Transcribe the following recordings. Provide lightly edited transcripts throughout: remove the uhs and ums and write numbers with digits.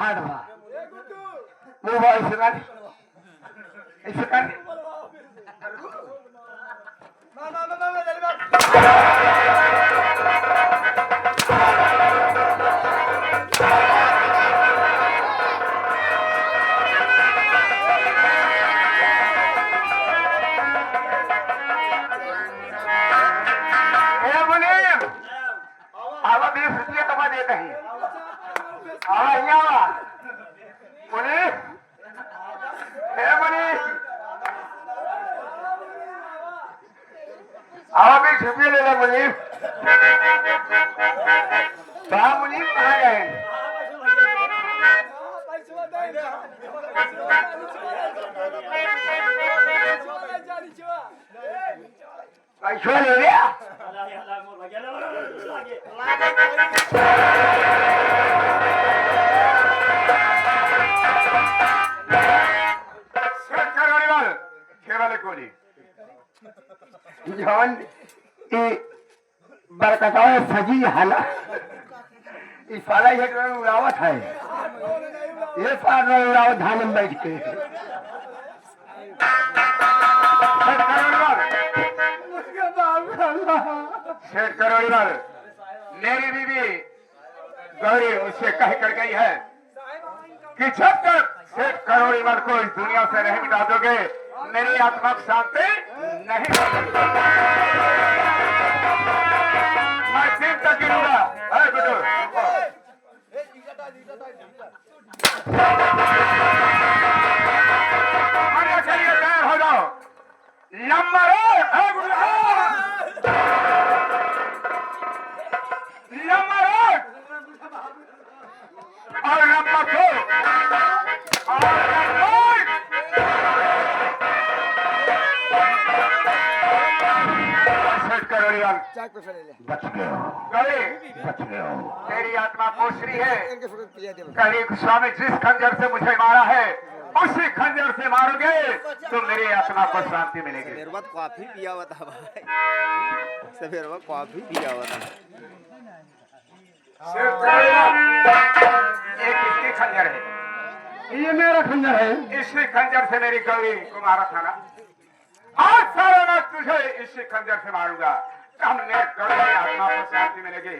खाड़ बा वो बा ऐसे कर आप एक छुपी ले ला मुनीम कहाँ मुनीम कहाँ गए पैसा ले लिया केवल कोली जवन बरकताओं सजी हाला इस वाला ये उड़ावत है ये पार उड़ावत धान में बैठ के सेठ करोड़ीवाल मेरी बीवी गौरी उससे कह कर गई है कि जब तक सेठ करोड़ीवाल को इस दुनिया से नहीं मिटा दोगे मेरी आत्मा को शांति नहीं मैं दिन तक गिरूंगा। अरे बेटो अरे चलिए तैयार हो जाओ लंबा रोड लंबा रोड और लंबा को तेरी आत्मा पूछ रही है कल स्वामी जिस खंजर से मुझे मारा है उसी खंजर से मारोगे तो मेरी आत्मा को शांति मिलेगी। मेरे बाद कॉफी पिया हुआ था भाई सवेरे वक्त कॉफी पिया हुआ था। एक इसकी खंजर है ये मेरा खंजर है इसी खंजर से मेरी गौरी को मारा था ना आज सारा मैं तुझे इसी खंजर से मारूंगा हमने गौरी आत्मा को शांति मिलेगी।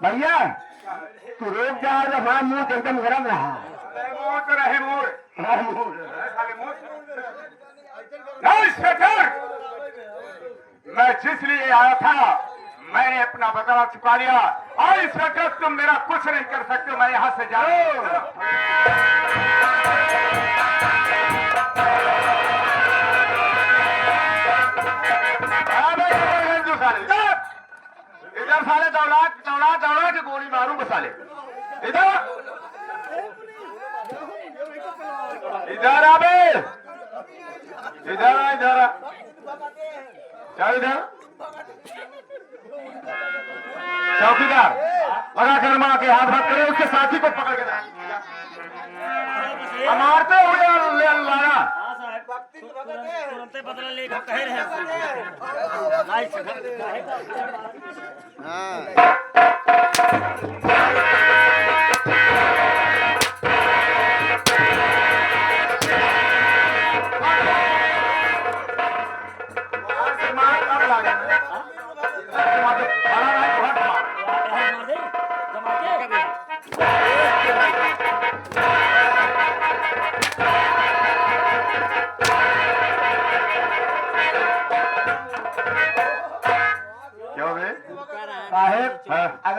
भैया तू रोक जा हमारा मुंह एकदम गरम रहा मुंह तो रहे मोर मैं जिस लिए आया था मैंने अपना बदला चुका लिया और इस वक्त तुम मेरा कुछ नहीं कर सकते मैं यहाँ से जाओ। इधर साले दौड़ा के गोली मारू बसाले इधर इधर आबे इधर इधर चल इधर चौकीदार बड़ा कर्मा के हाथ हाथ करे उसके साथी को पकड़ के मारते हुए लाया तुरंत बदला लेगा कह रहे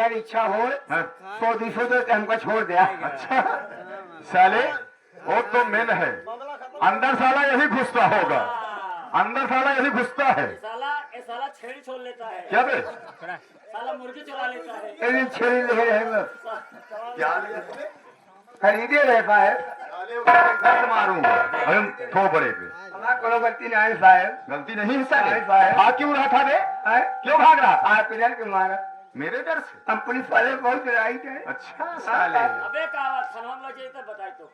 अगर इच्छा हो हाँ। 100-200 तो हमको छोड़ दिया। अच्छा साले वो तो मेन है, अंदर साला यही घुसता होगा, अंदर साला यही घुसता है। साला छेड़ी छोड़ लेता है, क्या बे? साला मुर्गी चुरा लेता है। तेरी छेड़ी ले रहे हैं क्या खरीदे रहे साहब, घर मारूंगा ठो बड़े पे। हमारा कोनो गलती नहीं साहब। गलती नहीं है साले। नहीं साहब। भाग क्यों रहा था बे? हैं? क्यों भाग रहा था? आप इधर क्यों मारा? मेरे डर से। हम पुलिस वाले बहुत राइट है। अच्छा साले अबे कहा थाना में लगे तो बताई तो।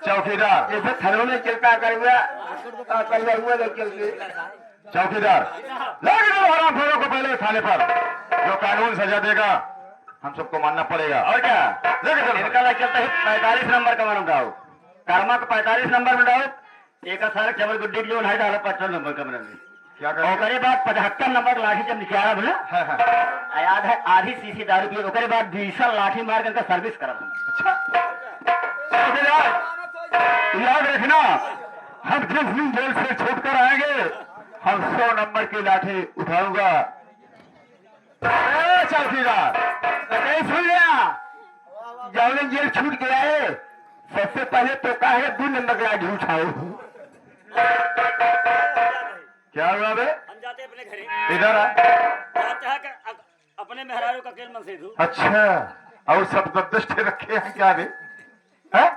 चौकीदार, जैसे थानों में चलता कर हुआ हुआ तो चलते। चौकीदार लेके चलो हरामखोरों को पहले थाने पर, जो कानून सजा देगा हम सबको मानना पड़ेगा। और क्या लेके चलो। इनका लग चलता है 45 नंबर का मालूम डालो, कर्मा का 45 नंबर में डालो, एक सारा चबल गुड्डी जो है डालो 55 नंबर का में। क्या और करें? ओकरे बाद 75 नंबर लाठी जब निकाला बोला हाँ, हाँ। याद है, आधी सीसी दारू पी, ओकरे बाद 20 लाठी मार कर सर्विस करा हम। चौकीदार याद रखना, हम जिस दिन जेल से छूट कर आएंगे हम 100 नंबर की लाठी उठाऊंगा। ए, चौकीदार नहीं सुन लिया, जब जेल छूट गया है सबसे पहले तो कहा है 2 नंबर का लाठी उठाओ। क्या हुआ बे? हम जाते अपने घरे, इधर आ। जाते हैं कि अपने मेहरारू का केल मन से दूं। अच्छा और सब दबदस्ते रखे हैं क्या बे? हैं?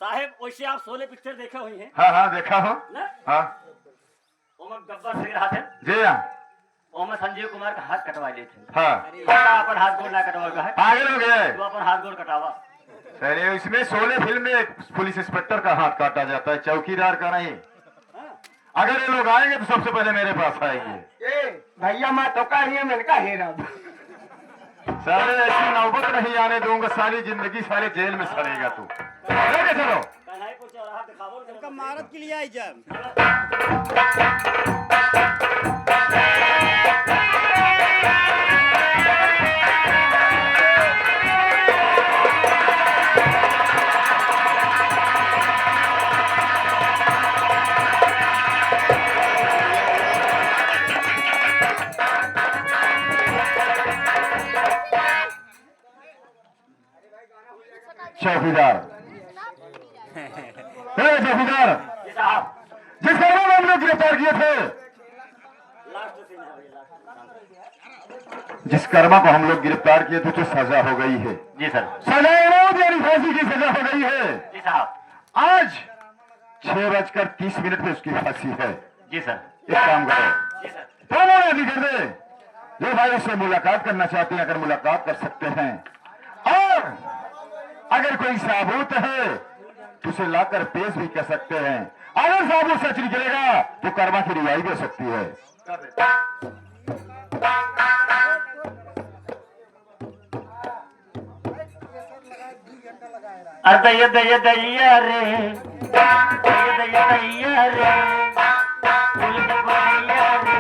साहेब वैसे आप 16 पिक्चर देखे हुए हैं हाँ हाँ देखा हूँ। ना? हाँ ओमन गब्बर सिंह रहा थे, जी हाँ ओमन संजीव कुमार का हाथ कटवा लिए थे। हाँ अपन हाथ गोड़ ना कटवा का है, पागल हो गए। तो अपन हाथ गोड़ कटावा। अरे इसमें 16 फिल्म में एक पुलिस इंस्पेक्टर का हाथ काटा जाता है, चौकीदार का नहीं। अगर ये लोग आएंगे तो सबसे पहले मेरे पास आएंगे। ए भैया मैं तो कह रही है मैंने कहा हेरा। साले ऐसी नौबत नहीं आने दूंगा, सारी जिंदगी सारे जेल में सड़ेगा तू। लेके चलो। कन्हई को चौराहा दिखावो उनका मारत के लिए आई जब चौकीदार चौकीदार जिस कर्मा को हम लोग गिरफ्तार किए थे, लास्ट सीन है भैया, लास्ट। जिस कर्मा को हम लोग गिरफ्तार किए थे तो सजा हो गई है। जी सर। सजा यानी फांसी की सजा हो गई है। जी साहब। आज 6:30 पे उसकी फांसी है। जी सर। एक काम करो, जी सर, थाना में लिख दे, जो भाई उससे मुलाकात करना चाहते हैं अगर मुलाकात कर सकते हैं, और अगर कोई साबूत है तो उसे लाकर पेश भी कर सकते हैं। अगर साबूत सच निकलेगा तो कर्मा की रिहाई हो सकती है। अरे दैया दैया रे, दैया दैया रे, फूल के गुलैया रे,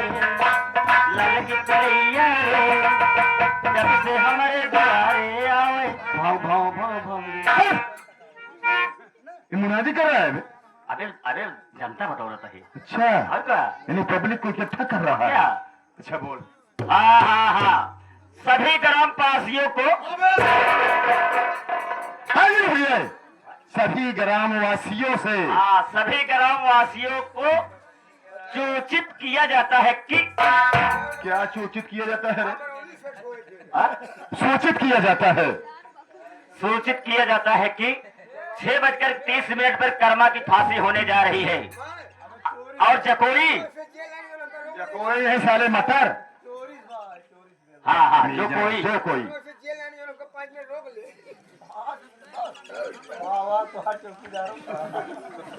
लाल की कलैया रे, जब से हमारे द्वारे आवे भाव भाव भाव भाव। ये मुनादी कर रहा है। अरे अरे जनता बटोरत है। अच्छा और क्या? यानी पब्लिक को इकट्ठा कर रहा है। क्या? अच्छा बोल। हाँ हाँ हाँ, सभी ग्राम पासियों को हाँ जी भैया, सभी ग्रामवासियों से हाँ सभी ग्राम वासियों को सूचित किया जाता है कि क्या सूचित किया जाता है? सूचित किया जाता है। सूचित किया जाता है कि 6:30 पर कर्मा की फांसी होने जा रही है। और जकोई, कोई है साले मटर। हाँ हाँ जो कोई जो कोई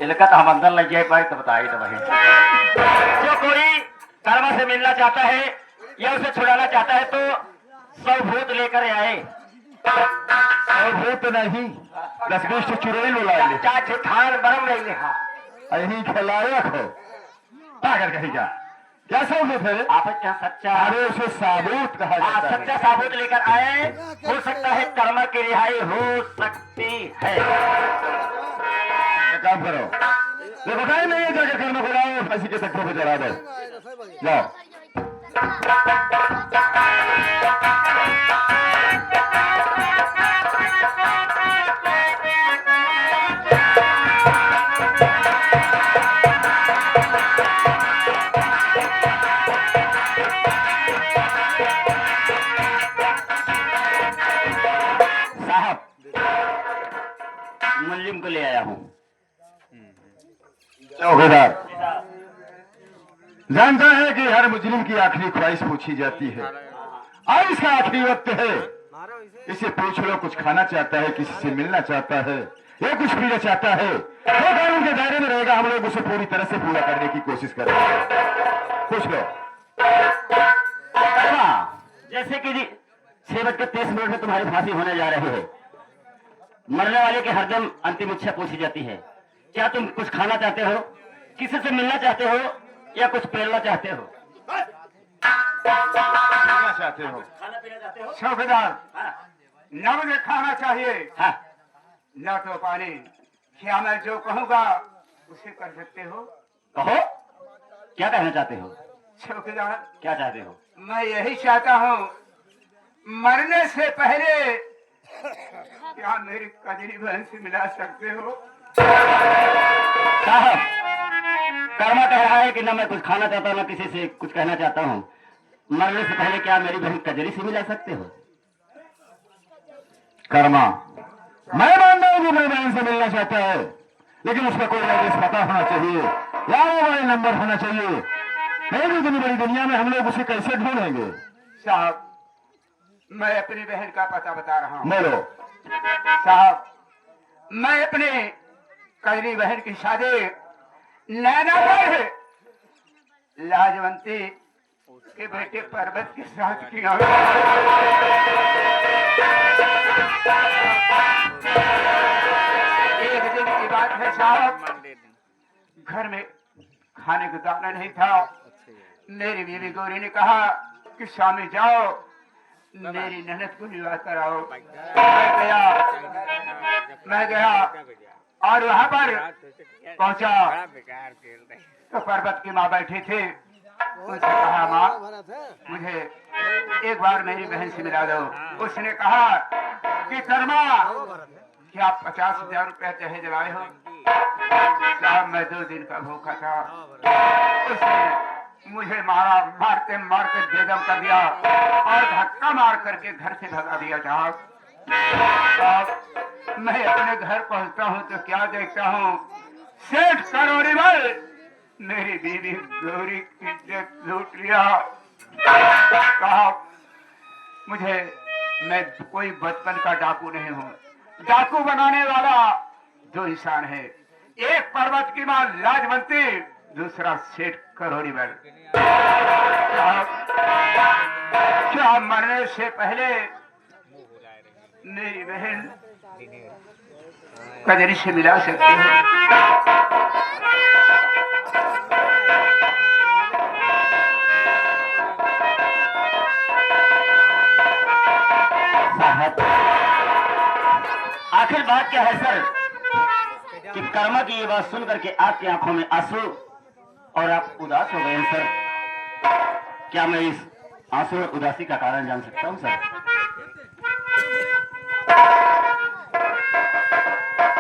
इनका तो हम अंदर लग जाए पाए तो बताइए तो वही। जो कोई कर्मा से मिलना चाहता है या उसे छुड़ाना चाहता है तो सबूत लेकर आए। और वो तो नहीं 10-20 चुड़ैल उड़ा ले। चाहे थान बरम रही है। यही खिलायक हो पागल कहीं का क्या सबूत है? आप क्या सच्चा अरे उसे साबूत कहा आप जाता सच्चा है। साबूत लेकर आए, हो सकता है कर्मा की रिहाई हो सकती है। एक काम करो, ये बताए नहीं है जाकर कर्म को लाओ, फांसी के तख्ते पे चढ़ा दो। जाओ साहब, मुल्लिम को ले आया हूँ। चौकीदार जानता है कि हर मुजरिम की आखिरी ख्वाहिश पूछी जाती है। आज इसका आखिरी वक्त है। इसे पूछ लो, कुछ खाना चाहता है, किसी से मिलना चाहता है या कुछ पीना चाहता है, वो कानून के दायरे में रहेगा। हम लोग उसे पूरी तरह से पूरा करने की कोशिश करेंगे। पूछ लो। हाँ, जैसे कि 6:23 में तुम्हारी फांसी होने जा रही है। मरने वाले के हरदम अंतिम इच्छा पूछी जाती है। क्या तुम कुछ खाना चाहते हो, किसी से मिलना चाहते हो या कुछ पहनना चाहते हो? क्या चाहते हो? खाना पीना चाहते हो? चौकीदार, हाँ, न मुझे खाना चाहिए हाँ, न तो पानी। क्या मैं जो कहूँगा उसे कर सकते हो? कहो, क्या कहना चाहते हो? चौकीदार, क्या चाहते हो? मैं यही चाहता हूँ, मरने से पहले क्या मेरी कजरी बहन से मिला सकते हो? साहब, कर्मा कह रहा है कि न मैं कुछ खाना चाहता हूँ, न किसी से कुछ कहना चाहता हूँ। मरने से पहले क्या मेरी बहन कजरी से मिला सकते हो? कर्मा, मैं मानता हूँ कि मेरी बहन से मिलना चाहता है, लेकिन उसका कोई एड्रेस पता होना चाहिए या मोबाइल नंबर होना चाहिए। नहीं तो इतनी बड़ी दुनिया में हम लोग उसे कैसे ढूंढेंगे? साहब, मैं अपनी बहन का पता बता रहा हूँ। बोलो। साहब, मैं अपने कजरी बहन की शादी नैनागढ़ लाजवंती के बेटे पर्वत के साथ किया। एक दिन की बात है साहब, घर में खाने को दाना नहीं था। मेरी बीवी गौरी ने कहा कि स्वामी जाओ, मेरी ननद को विवाह कराओ। मैं गया और वहां पर पहुंचा तो पर्वत की माँ बैठी थी। उसने कहा, माँ मुझे एक बार मेरी बहन से मिला दो। उसने कहा कि कर्मा, क्या आप 50,000 रुपया चाहे दिलाए हो? साहब, मैं 2 दिन का भूखा था। उसने मुझे मारा, मारते मारते बेदम कर दिया और धक्का मार करके घर से भगा दिया। साहब, मैं अपने घर पहुंचता हूं तो क्या देखता हूं, सेठ करोड़ीमल मेरी बीवी गौरी की इज्जत लूट लिया। साहब, मैं कोई बचपन का डाकू नहीं हूँ। डाकू बनाने वाला 2 इंसान है, एक पर्वत की मां लाजवंती, दूसरा सेठ करोड़ीमल। क्या मरने से पहले मेरी बहन कजरी से मिला सकती है? आखिर बात क्या है सर कि कर्मा की ये बात सुन करके आपकी आंखों में आंसू और आप उदास हो गए हैं सर। क्या मैं इस आंसू और उदासी का कारण जान सकता हूं सर?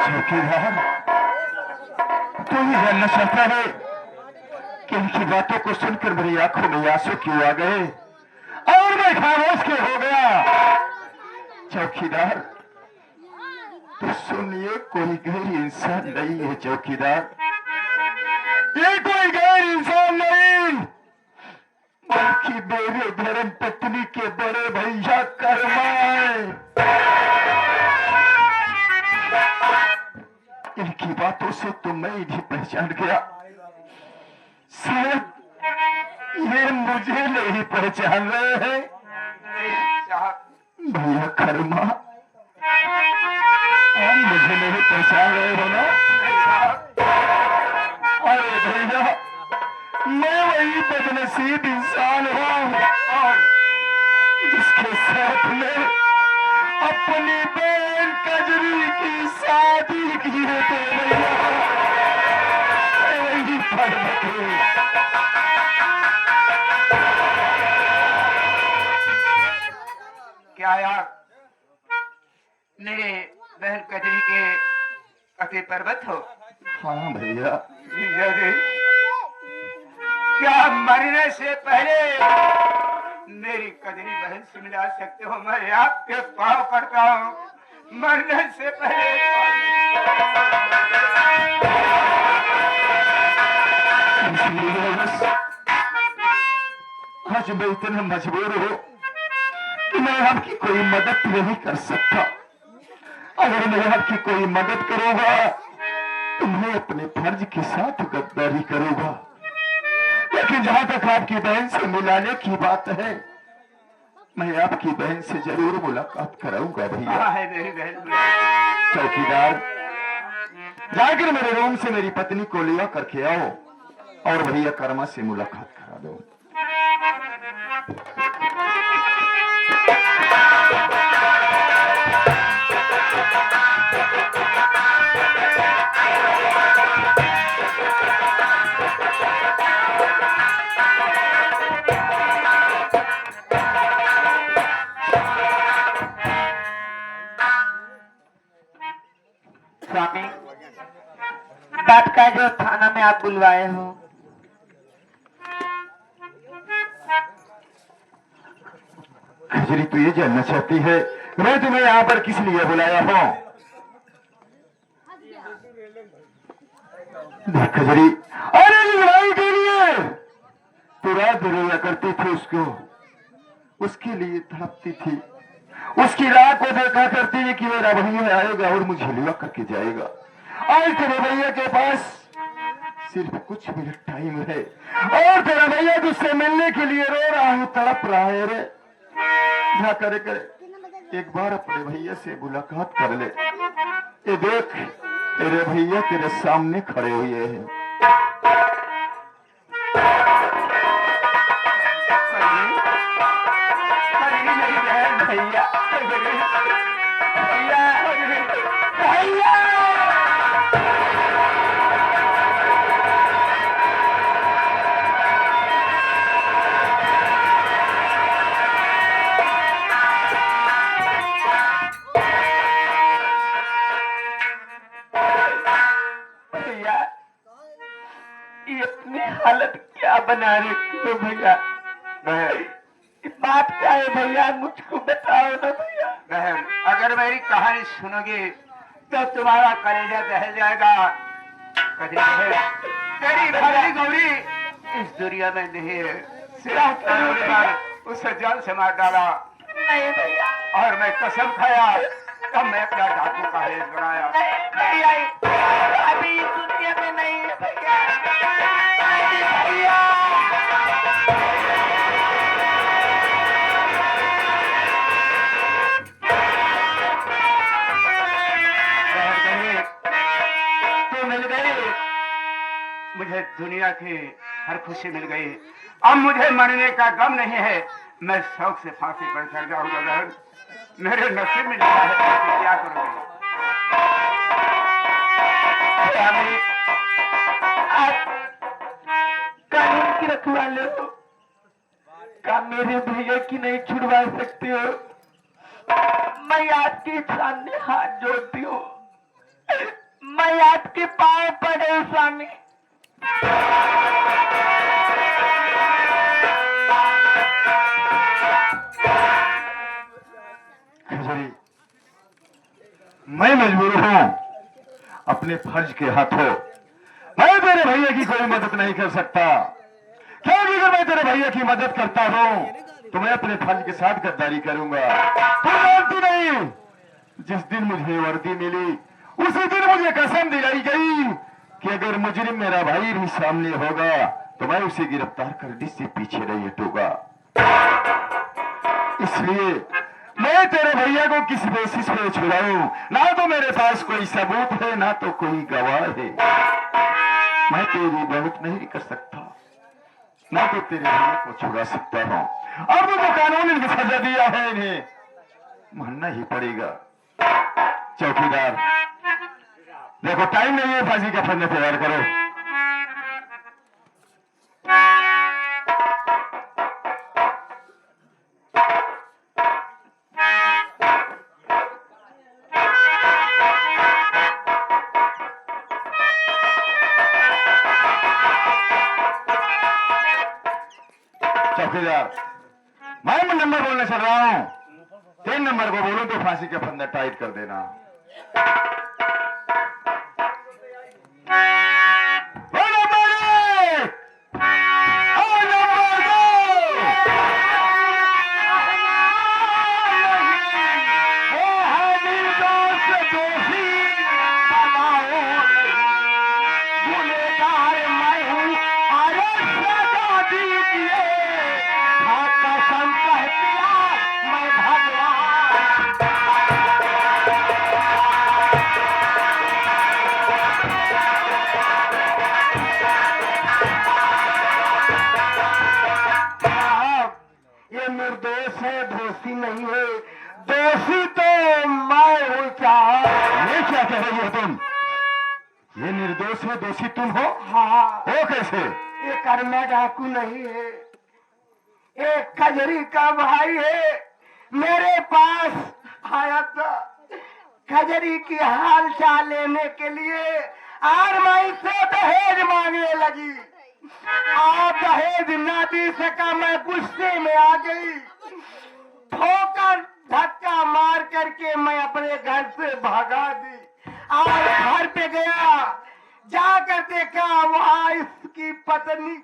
चौकीदार, तू ही जानना चाहता है कि इनकी बातों को सुनकर मेरी आंखों में आंसू क्यों आ गए और मैं खामोश क्यों हो गया? चौकीदार, तो सुनिए, कोई गैर इंसान नहीं है चौकीदार, ये कोई गैर इंसान नहीं, बल्कि मेरे धर्म पत्नी के बड़े भैया कर्मा है। इनकी बातों से तो मैं इन्हें पहचान गया, शायद ये मुझे नहीं पहचान रहे हैं। भैया कर्मा, आप मुझे नहीं पहचान रहे हो ना? अरे भैया, मैं वही बदनसीब इंसान हूँ जिसके साथ में अपनी बहन कजरी की शादी की है। तो भैया, मैं वही पर्वत हूँ। पति पर्वत हो। हाँ भैया। जीजा जी, क्या मरने से पहले मेरी कजरी बहन से मिला सकते हो? मैं आपके पाँव पड़ता हूँ, मरने से पहले। आज मैं इतना मजबूर हूँ कि मैं आपकी कोई मदद नहीं कर सकता। अगर मैं आपकी कोई मदद करूंगा तो मैं अपने फर्ज के साथ गद्दारी करूंगा। लेकिन जहां तक आपकी बहन से मिलाने की बात है, मैं आपकी बहन से जरूर मुलाकात कराऊंगा भैया। कहाँ है मेरी बहन? चौकीदार, जाकर मेरे रूम से मेरी पत्नी को लिया करके आओ और भैया कर्मा से मुलाकात करा दो। स्वामी, बात का जो थाना में आप बुलवाए हो, खजरी तू ये जानना चाहती है मैं तुम्हें यहाँ पर किस लिए बुलाया हूँ? देख खजरी, अरे लड़ाई के लिए तू रात रोया करती थी, उसके लिए तड़पती थी, उसकी राह को देखा करती है कि मेरा भैया आएगा और मुझे लिवा करके जाएगा। आज तेरे भैया के पास सिर्फ कुछ मिनट टाइम है और तेरा भैया तुझसे मिलने के लिए रो रहा है, तड़प रहा है। रे क्या करे करे, एक बार अपने भैया से मुलाकात कर ले। ये देख तेरे भैया तेरे सामने खड़े हुए हैं। भैया ये अपनी हालत क्या बना रखी हो भैया? बात क्या है भैया, मुझको बताओ ना भैया। बहन, अगर मेरी कहानी सुनोगे तो तुम्हारा कलेजा दहल जाएगा। तेरी भाभी गौरी इस दुनिया में नहीं है, सिर्फ उसे जान से मार डाला। नहीं भैया, और मैं कसम खाया तब मैं अपना डाकू का भेष बनाया। भैया अभी इस दुनिया में नहीं है भैया। भैया तो मिल गई, मुझे दुनिया की हर खुशी मिल गई। अब मुझे मरने का गम नहीं है, मैं शौक से फांसी पर चढ़ जाऊंगा। बहन, मेरे नसीब में लिखा है, तो क्या करूंगी? कानून की रखवाले हो, क्या मेरे भैया की नहीं छुड़वा सकते हो? मैं आपके सामने हाथ जोड़ती हूँ, मैं आपके पाँव पड़े हूँ स्वामी। खजरी, मैं मजबूर हूँ अपने फर्ज के हाथों मैं तेरे भैया की कोई मदद नहीं कर सकता, क्योंकि अगर मैं तेरे भैया की मदद करता हूँ तो मैं अपने फर्ज के साथ गद्दारी करूंगा। तू जानती नहीं, जिस दिन मुझे वर्दी मिली उसी दिन मुझे कसम दिलाई गई कि अगर मुजरिम मेरा भाई भी सामने होगा तो मैं उसे गिरफ्तार करने से पीछे नहीं हटूंगा। इसलिए मैं तेरे भैया को किस बेसिस पे छुड़ाऊं? ना तो मेरे पास कोई सबूत है, ना तो कोई गवाह है। मैं तेरी मदद नहीं कर सकता, ना तो तेरे भैया को छुड़ा सकता हूं। अब तो कानून इनको सजा दिया है, इन्हें मानना ही पड़ेगा। चौकीदार देखो, टाइम नहीं है, फांसी का फंदा तैयार करो। चौकीदार, मैं नंबर बोलने चल रहा हूँ। 3 नंबर को बोलूं तो फांसी के फंदे टाइट कर देना। निर्दोष है, दोषी नहीं है। दोषी तो मैं हूँ साहब। ये क्या कह रही हो तुम? ये निर्दोष है, दोषी तुम हो? हाँ। वो कैसे? ये कर्मा डाकू नहीं है, एक खजरी का भाई है। मेरे पास आया था खजरी की हाल चाल लेने के लिए, और मैं इससे दहेज मांगने लगी। आप दहेज न दे सका, मैं गुस्से में आ गई। ठोकर धक्का मार करके मैं अपने घर से भागा दी और घर पे गया। जाकर देखा वहाँ इसकी पत्नी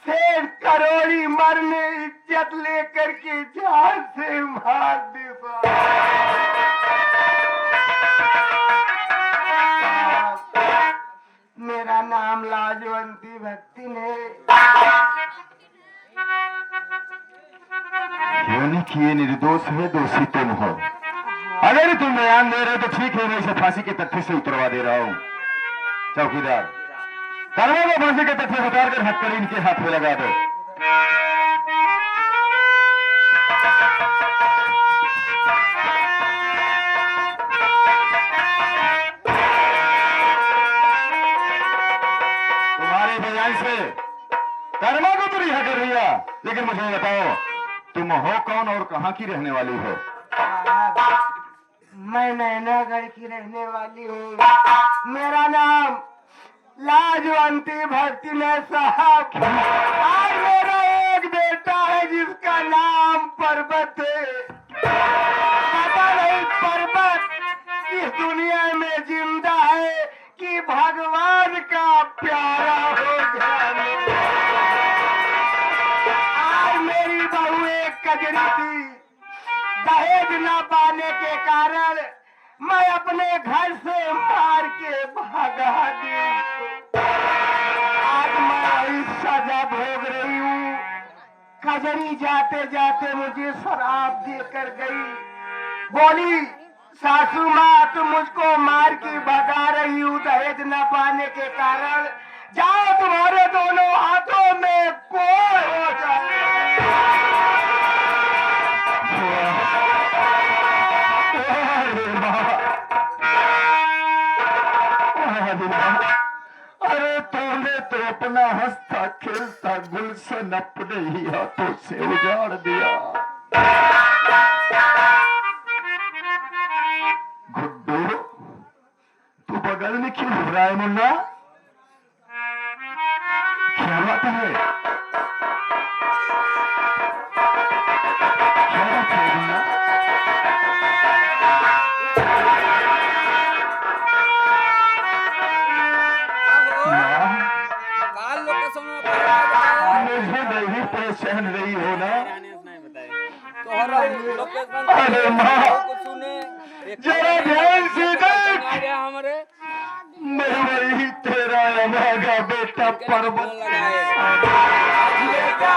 शेर करोड़ी मरने इज्जत लेकर के जान से मार दी। मेरा नाम लाजवंती भक्ति ने। यानी कि ये निर्दोष है, दोषी तुम हो। अगर तुम बयान दे रहे हो तो ठीक है, मैं इसे फांसी के तख्ते से उतरवा दे रहा हूँ। चौकीदार, कर्मा को फांसी के तख्ते से उतार कर हथकड़ी इनके हाथ में लगा दो। तुम्हारे बयान से कर्मा को तो रिहा कर दिया, लेकिन मुझे बताओ तुम हो कौन और कहाँ की रहने वाली हो? मैं नैनागढ़ की रहने वाली हूँ। मेरा नाम लाजवंती भक्ति ने साहब। और मेरा एक बेटा है जिसका नाम पर्वत है। पता नहीं पर्वत इस दुनिया में जिंदा है कि भगवान का प्यारा हो गया। और मेरी बहू एक कजरी थी। दहेज न पाने के कारण मैं अपने घर से मार के भागा दी। आज मैं वही सजा भोग रही हूँ। कजरी जाते जाते मुझे शराब देकर गई। बोली, सासू माँ तुम मुझको मार के भगा रही हूँ दहेज न पाने के कारण। जाओ, तुम्हारे दोनों हाथों में कोड़ हो जाए। अरे तूने तो अपना हंसता खेलता गुलशन अपने ही हाथों से उजाड़ दिया। गुड्डू, तू बगल में क्यों घूम रहा है मुन्ना? क्या बात है? क्या बात है मुन्ना? मुझे नहीं पहचान रही हो ना? अरे माँ, जरा ध्यान से देख। मैं वही तेरा अभागा बेटा पर्वत। बेटा